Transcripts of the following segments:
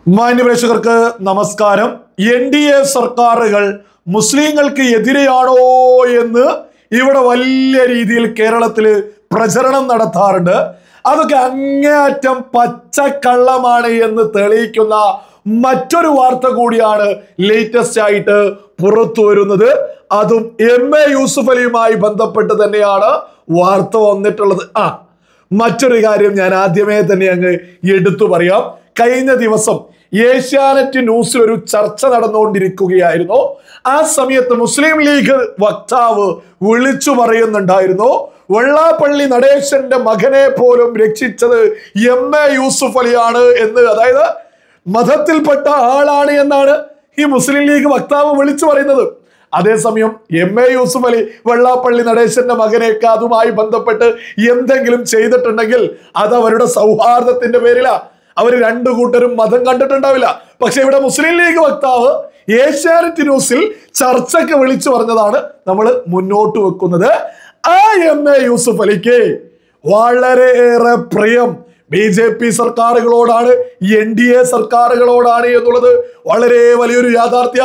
മാന്യപ്രേക്ഷകർക്ക് നമസ്കാരം. NDA സർക്കാരുകൾ മുസ്ലിങ്ങൾക്ക് എതിരെയാണോ എന്ന് ഇവിടെ വലിയ രീതിയിൽ കേരളത്തിൽ പ്രചരണം നടത്താറുണ്ട്. അതൊക്കെ അങ്ങേയറ്റം പച്ചക്കള്ളമാണ് എന്ന് തെളിയിക്കുന്ന മറ്റൊരു വാർത്ത കൂടിയാണ് ലേറ്റസ്റ്റ് ആയിട്ട് പുറത്തു വരുന്നത്. അതും MA യൂസുഫ് അലിയുമായി ബന്ധപ്പെട്ട് തന്നെയാണ് വാർത്ത വന്നിട്ടുള്ളത്. മറ്റൊരു കാര്യം ഞാൻ ആദ്യമേ തന്നെ അങ്ങ് എടുത്തു പറയാം. കഴിഞ്ഞ ദിവസം ഏഷ്യാനെറ്റ് ന്യൂസിൽ ഒരു ചർച്ച നടന്നുകൊണ്ടിരിക്കുകയായിരുന്നു. ആ സമയത്ത് മുസ്ലിം ലീഗ് വക്താവ് വിളിച്ചു പറയുന്നുണ്ടായിരുന്നു, വെള്ളാപ്പള്ളി നടേശന്റെ മകനെ പോലും രക്ഷിച്ചത് MA യൂസുഫ് അലിയാണ് എന്ന്. അതായത് മതത്തിൽപ്പെട്ട ആളാണ് എന്നാണ് ഈ മുസ്ലിം ലീഗ് വക്താവ് വിളിച്ചു പറയുന്നത്. അതേസമയം MA യൂസുഫ് അലി വെള്ളാപ്പള്ളി നടേശന്റെ മകനെയൊക്കെ അതുമായി ബന്ധപ്പെട്ട് എന്തെങ്കിലും ചെയ്തിട്ടുണ്ടെങ്കിൽ അത് അവരുടെ സൗഹാർദ്ദത്തിന്റെ പേരിലാ. അവർ രണ്ടു കൂട്ടരും മതം കണ്ടിട്ടുണ്ടാവില്ല. പക്ഷെ ഇവിടെ മുസ്ലിം ലീഗ് വക്താവ് ഏഷ്യാനെറ്റ് ന്യൂസിൽ ചർച്ചയ്ക്ക് വിളിച്ചു പറഞ്ഞതാണ് നമ്മൾ മുന്നോട്ട് വെക്കുന്നത്. ആ MA യൂസുഫ് അലിക്ക് വളരെയേറെ പ്രിയം BJP സർക്കാരുകളോടാണ്, NDA സർക്കാരുകളോടാണ് എന്നുള്ളത് വളരെ വലിയൊരു യാഥാർത്ഥ്യ.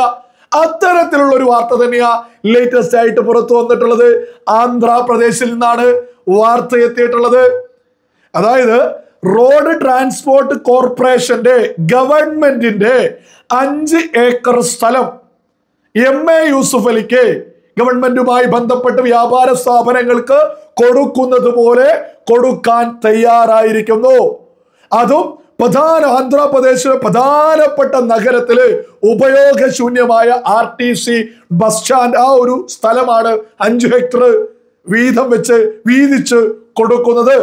അത്തരത്തിലുള്ള ഒരു വാർത്ത തന്നെയാ ലേറ്റസ്റ്റ് ആയിട്ട് പുറത്തു വന്നിട്ടുള്ളത്. ആന്ധ്രാപ്രദേശിൽ നിന്നാണ് വാർത്ത എത്തിയിട്ടുള്ളത്. അതായത് റോഡ് ട്രാൻസ്പോർട്ട് കോർപ്പറേഷന്റെ ഗവൺമെന്റിന്റെ 5 ഏക്കർ സ്ഥലം MA യൂസുഫ് അലിക്ക് ഗവൺമെന്റുമായി ബന്ധപ്പെട്ട് വ്യാപാര സ്ഥാപനങ്ങൾക്ക് കൊടുക്കുന്നത് പോലെ കൊടുക്കാൻ തയ്യാറായിരിക്കുന്നു. അതും ആന്ധ്രാപ്രദേശിലെ പ്രധാനപ്പെട്ട നഗരത്തില് ഉപയോഗശൂന്യമായ RTC ബസ് സ്റ്റാൻഡ്, ആ ഒരു സ്ഥലമാണ് 5 ഹെക്ടർ വീതം വെച്ച് വീതിച്ച് കൊടുക്കുന്നത്.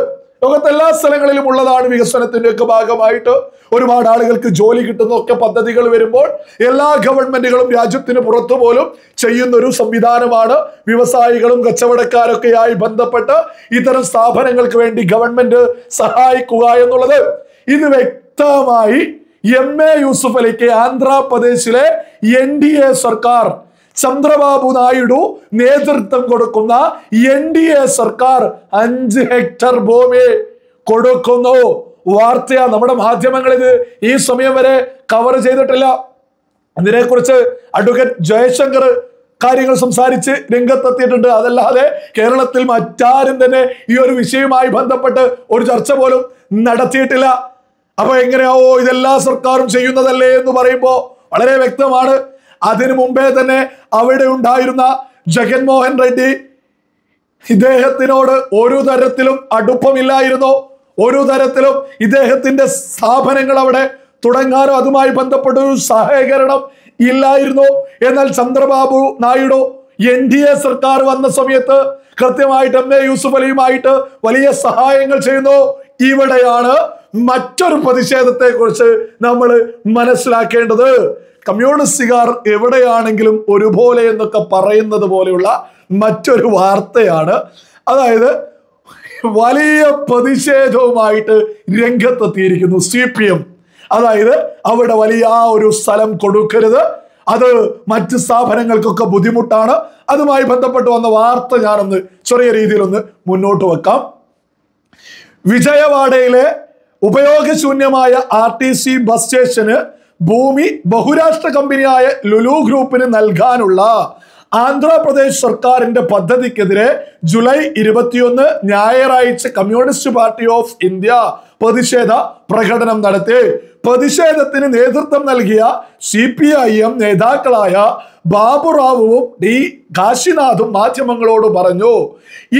ലോകത്തെ എല്ലാ സ്ഥലങ്ങളിലും ഉള്ളതാണ്. വികസനത്തിന്റെ ഒക്കെ ഭാഗമായിട്ട് ഒരുപാട് ആളുകൾക്ക് ജോലി കിട്ടുന്നൊക്കെ പദ്ധതികൾ വരുമ്പോൾ എല്ലാ ഗവൺമെന്റുകളും രാജ്യത്തിന് പുറത്തു പോലും ചെയ്യുന്ന ഒരു സംവിധാനമാണ് വ്യവസായികളും കച്ചവടക്കാരൊക്കെയായി ബന്ധപ്പെട്ട് ഇത്തരം സ്ഥാപനങ്ങൾക്ക് വേണ്ടി ഗവൺമെന്റ് സഹായിക്കുക എന്നുള്ളത്. ഇത് വ്യക്തമായി MA യൂസുഫ് അലിക്ക് ആന്ധ്രാപ്രദേശിലെ NDA സർക്കാർ, ചന്ദ്രബാബു നായിഡു നേതൃത്വം കൊടുക്കുന്ന NDA സർക്കാർ 5 ഹെക്ടർ ഭൂമി കൊടുക്കുന്നു. വാർത്തയാ. നമ്മുടെ മാധ്യമങ്ങൾ ഇത് ഈ സമയം വരെ കവർ ചെയ്തിട്ടില്ല. അതിനെക്കുറിച്ച് അഡ്വക്കേറ്റ് ജയശങ്കർ കാര്യങ്ങൾ സംസാരിച്ച് രംഗത്തെത്തിയിട്ടുണ്ട്. അതല്ലാതെ കേരളത്തിൽ മറ്റാരും തന്നെ ഈ ഒരു വിഷയവുമായി ബന്ധപ്പെട്ട് ഒരു ചർച്ച പോലും നടത്തിയിട്ടില്ല. അപ്പൊ എങ്ങനെയാവോ ഇതെല്ലാ സർക്കാരും ചെയ്യുന്നതല്ലേ എന്ന് പറയുമ്പോൾ വളരെ വ്യക്തമാണ്. അതിനു മുമ്പേ തന്നെ അവിടെ ഉണ്ടായിരുന്ന ജഗൻമോഹൻ റെഡ്ഡി, ഇദ്ദേഹത്തിനോട് ഒരു തരത്തിലും അടുപ്പമില്ലായിരുന്നു. ഒരു തരത്തിലും ഇദ്ദേഹത്തിന്റെ സ്ഥാപനങ്ങൾ അവിടെ തുടങ്ങാനോ അതുമായി ബന്ധപ്പെട്ട ഒരു സഹകരണം ഇല്ലായിരുന്നു. എന്നാൽ ചന്ദ്രബാബു നായിഡു NDA സർക്കാർ വന്ന സമയത്ത് കൃത്യമായിട്ട് MA യൂസുഫ് അലിയുമായിട്ട് വലിയ സഹായങ്ങൾ ചെയ്യുന്നു. ഇവിടെയാണ് മറ്റൊരു പ്രതിഷേധത്തെ കുറിച്ച് നമ്മൾ മനസ്സിലാക്കേണ്ടത്. കമ്മ്യൂണിസ്റ്റുകാർ എവിടെയാണെങ്കിലും ഒരുപോലെ എന്നൊക്കെ പറയുന്നത് പോലെയുള്ള മറ്റൊരു വാർത്തയാണ്. അതായത് വലിയ പ്രതിഷേധവുമായിട്ട് രംഗത്തെത്തിയിരിക്കുന്നു CPM. അതായത് അവിടെ വലിയ ആ ഒരു സ്ഥലം കൊടുക്കരുത്, അത് മറ്റ് സ്ഥാപനങ്ങൾക്കൊക്കെ ബുദ്ധിമുട്ടാണ്. അതുമായി ബന്ധപ്പെട്ട് വന്ന വാർത്ത ഞാനൊന്ന് ചെറിയ രീതിയിലൊന്ന് മുന്നോട്ട് വെക്കാം. വിജയവാഡയിലെ ഉപയോഗശൂന്യമായ RTC ബസ് സ്റ്റേഷന് ഭൂമി ബഹുരാഷ്ട്ര കമ്പനിയായ ലുലു ഗ്രൂപ്പിന് നൽകാനുള്ള ആന്ധ്രാപ്രദേശ് സർക്കാരിന്റെ പദ്ധതിക്കെതിരെ ജൂലൈ 21 ഞായറാഴ്ച കമ്മ്യൂണിസ്റ്റ് പാർട്ടി ഓഫ് ഇന്ത്യ പ്രതിഷേധ പ്രകടനം നടത്തി. പ്രതിഷേധത്തിന് നേതൃത്വം നൽകിയ CPIM നേതാക്കളായ ബാബുറാവുവും D കാശിനാഥും മാധ്യമങ്ങളോട് പറഞ്ഞു,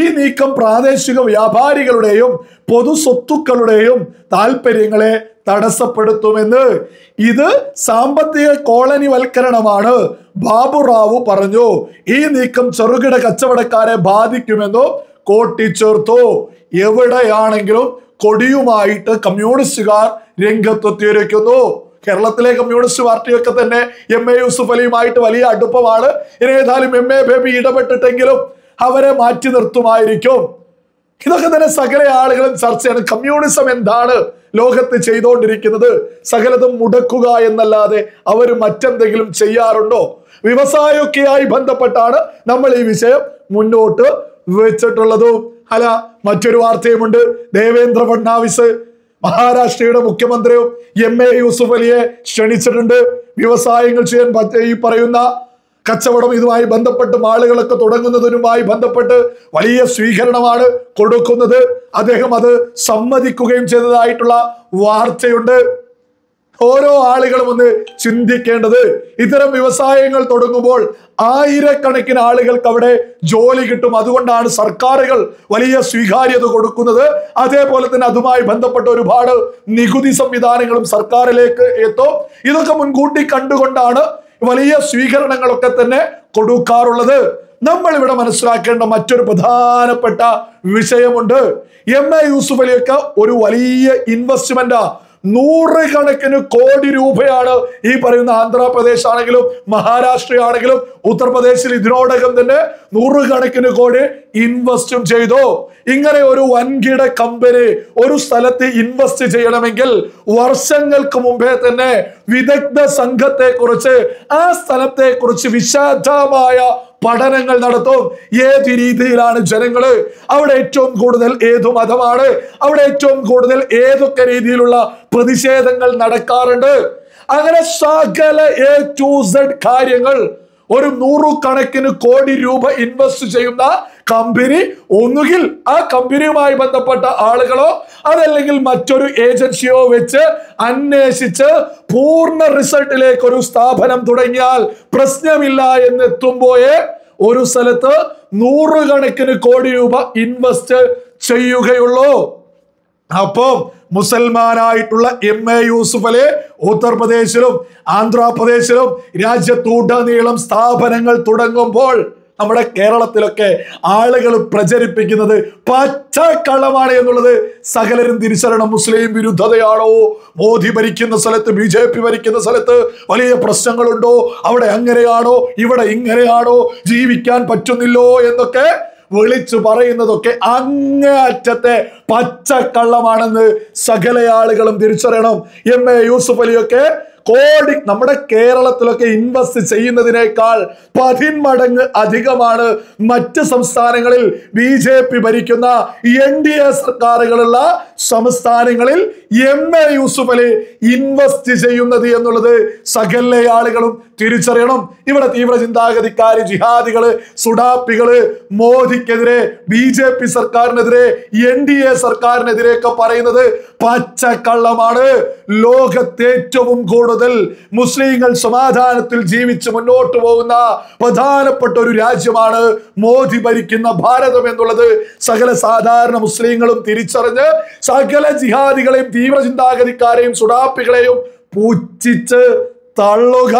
ഈ നീക്കം പ്രാദേശിക വ്യാപാരികളുടെയും പൊതു സ്വത്തുക്കളുടെയും താല്പര്യങ്ങളെ തടസ്സപ്പെടുത്തുമെന്ന്. ഇത് സാമ്പത്തിക കോളനിവൽക്കരണമാണ്, ബാബുറാവു പറഞ്ഞു. ഈ നീക്കം ചെറുകിട കച്ചവടക്കാരെ ബാധിക്കുമെന്നും കൂട്ടിച്ചേർത്തു. എവിടെയാണെങ്കിലും കൊടിയുമായിട്ട് കമ്മ്യൂണിസ്റ്റുകാർ രംഗത്തെത്തിയിരിക്കുന്നു. കേരളത്തിലെ കമ്മ്യൂണിസ്റ്റ് പാർട്ടിയൊക്കെ തന്നെ MA യൂസുഫ് അലിയുമായിട്ട് വലിയ അടുപ്പമാണ്. ഇനി ഏതായാലും MA ബേബി ഇടപെട്ടിട്ടെങ്കിലും അവരെ മാറ്റി നിർത്തുമായിരിക്കും. ഇതൊക്കെ തന്നെ സകല ആളുകളും ചർച്ചയാണ്. കമ്മ്യൂണിസം എന്താണ് ലോകത്ത് ചെയ്തുകൊണ്ടിരിക്കുന്നത്? സകലതും മുടക്കുക എന്നല്ലാതെ അവർ മറ്റെന്തെങ്കിലും ചെയ്യാറുണ്ടോ? വ്യവസായമൊക്കെയായി ബന്ധപ്പെട്ടാണ് നമ്മൾ ഈ വിഷയം മുന്നോട്ട് വെച്ചിട്ടുള്ളതും. അല്ല, മറ്റൊരു വാർത്തയുമുണ്ട്. ദേവേന്ദ്ര ഫഡ്നാവിസ് മഹാരാഷ്ട്രയുടെ മുഖ്യമന്ത്രിയും MA യൂസുഫ് അലിയെ ക്ഷണിച്ചിട്ടുണ്ട്. വ്യവസായങ്ങൾ ചെയ്യാൻ ഈ പറയുന്ന കച്ചവടം ഇതുമായി ബന്ധപ്പെട്ട് ആളുകളൊക്കെ തുടങ്ങുന്നതിനുമായി ബന്ധപ്പെട്ട് വലിയ സ്വീകരണമാണ് കൊടുക്കുന്നത്. അദ്ദേഹം അത് സമ്മതിക്കുകയും ചെയ്തതായിട്ടുള്ള വാർത്തയുണ്ട്. ഓരോ ആളുകളും ഒന്ന് ചിന്തിക്കേണ്ടത്, ഇത്തരം വ്യവസായങ്ങൾ തുടങ്ങുമ്പോൾ ആയിരക്കണക്കിന് ആളുകൾക്ക് അവിടെ ജോലി കിട്ടും. അതുകൊണ്ടാണ് സർക്കാരുകൾ വലിയ സ്വീകാര്യത കൊടുക്കുന്നത്. അതേപോലെ തന്നെ അതുമായി ബന്ധപ്പെട്ട ഒരുപാട് നികുതി സംവിധാനങ്ങളും സർക്കാരിലേക്ക് എത്തും. ഇതൊക്കെ മുൻകൂട്ടി കണ്ടുകൊണ്ടാണ് വലിയ സ്വീകരണങ്ങളൊക്കെ തന്നെ കൊടുക്കാറുള്ളത്. നമ്മൾ ഇവിടെ മനസ്സിലാക്കേണ്ട മറ്റൊരു പ്രധാനപ്പെട്ട വിഷയമുണ്ട്. MA യൂസുഫ് അലിയൊക്കെ ഒരു വലിയ ഇൻവെസ്റ്റ്മെന്റാ. 100 കണക്കിന് കോടി രൂപയാണ് ഈ പറയുന്ന ആന്ധ്രാപ്രദേശ് ആണെങ്കിലും മഹാരാഷ്ട്ര ആണെങ്കിലും ഉത്തർപ്രദേശിൽ ഇതിനോടകം തന്നെ 100 കണക്കിന് കോടി ഇൻവെസ്റ്റും ചെയ്തു. ഇങ്ങനെ ഒരു വൻകിട കമ്പനി ഒരു സ്ഥലത്ത് ഇൻവെസ്റ്റ് ചെയ്യണമെങ്കിൽ വർഷങ്ങൾക്ക് മുമ്പേ തന്നെ വിദഗ്ധ സംഘത്തെ കുറിച്ച് ആ സ്ഥലത്തെ കുറിച്ച് വിശദമായ പഠനങ്ങൾ നടത്തും. ഏത് രീതിയിലാണ് ജനങ്ങള്, അവിടെ ഏറ്റവും കൂടുതൽ ഏതു മതമാണ്, അവിടെ ഏറ്റവും കൂടുതൽ ഏതൊക്കെ രീതിയിലുള്ള പ്രതിഷേധങ്ങൾ നടക്കാറുണ്ട്, അങ്ങനെ സകല A to Z കാര്യങ്ങൾ ഒരു 100 കണക്കിന് കോടി രൂപ ഇൻവെസ്റ്റ് ചെയ്യുന്ന കമ്പനി ഒന്നുകിൽ ആ കമ്പനിയുമായി ബന്ധപ്പെട്ട ആളുകളോ അതല്ലെങ്കിൽ മറ്റൊരു ഏജൻസിയോ വെച്ച് അന്വേഷിച്ച് പൂർണ്ണ റിസൾട്ടിലേക്ക് ഒരു സ്ഥാപനം തുടങ്ങിയാൽ പ്രശ്നമില്ല എന്നെത്തുമ്പോഴേ ഒരു സ്ഥലത്ത് 100 കണക്കിന് കോടി രൂപ ഇൻവെസ്റ്റ് ചെയ്യുകയുള്ളൂ. അപ്പം മുസൽമാനായിട്ടുള്ള MA യൂസുഫ് അലി ഉത്തർപ്രദേശിലും ആന്ധ്രാപ്രദേശിലും രാജ്യത്തുടനീളം സ്ഥാപനങ്ങൾ തുടങ്ങുമ്പോൾ നമ്മുടെ കേരളത്തിലൊക്കെ ആളുകൾ പ്രചരിപ്പിക്കുന്നത് പച്ചക്കള്ളമാണ് എന്നുള്ളത് സകലരും തിരിച്ചറിയണം. മുസ്ലിം വിരുദ്ധതയാണോ, മോദി ഭരിക്കുന്ന സ്ഥലത്ത് BJP ഭരിക്കുന്ന സ്ഥലത്ത് വലിയ പ്രശ്നങ്ങളുണ്ടോ, അവിടെ അങ്ങനെയാണോ ഇവിടെ ഇങ്ങനെയാണോ, ജീവിക്കാൻ പറ്റുന്നില്ലോ എന്നൊക്കെ വിളിച്ചു പറയുന്നതൊക്കെ അങ്ങേയറ്റത്തെ പച്ചക്കള്ളമാണെന്ന് സകല ആളുകളും തിരിച്ചറിയണം. MA യൂസുഫ് അലിയൊക്കെ കോടി നമ്മുടെ കേരളത്തിലൊക്കെ ഇൻവെസ്റ്റ് ചെയ്യുന്നതിനേക്കാൾ 10 മടങ്ങ് അധികമാണ് മറ്റ് സംസ്ഥാനങ്ങളിൽ BJP ഭരിക്കുന്ന NDA സർക്കാരുകളുള്ള സംസ്ഥാനങ്ങളിൽ MA യൂസുഫ് അലി ഇൻവെസ്റ്റ് ചെയ്യുന്നത് എന്നുള്ളത് സകല ആളുകളും തിരിച്ചറിയണം. ഇവിടെ തീവ്ര ചിന്താഗതിക്കാര്, ജിഹാദികള്, സുഡാപ്പികള് മോദിക്കെതിരെ, BJP സർക്കാരിനെതിരെ, NDA സർക്കാരിനെതിരെ ഒക്കെ പറയുന്നത് പച്ചക്കള്ളമാണ്. ലോകത്തെ ഏറ്റവും കൂടുതൽ മുസ്ലിങ്ങൾ സമാധാനത്തിൽ ജീവിച്ച് മുന്നോട്ട് പോകുന്ന പ്രധാനപ്പെട്ട ഒരു രാജ്യമാണ് മോദി ഭരിക്കുന്ന ഭാരതം എന്നുള്ളത് സകല സാധാരണ മുസ്ലിങ്ങളും തിരിച്ചറിഞ്ഞ് സകല ജിഹാദികളെയും തീവ്ര ചിന്താഗതിക്കാരെയും സുഡാപ്പികളെയും പുച്ഛിച്ച് തള്ളുക.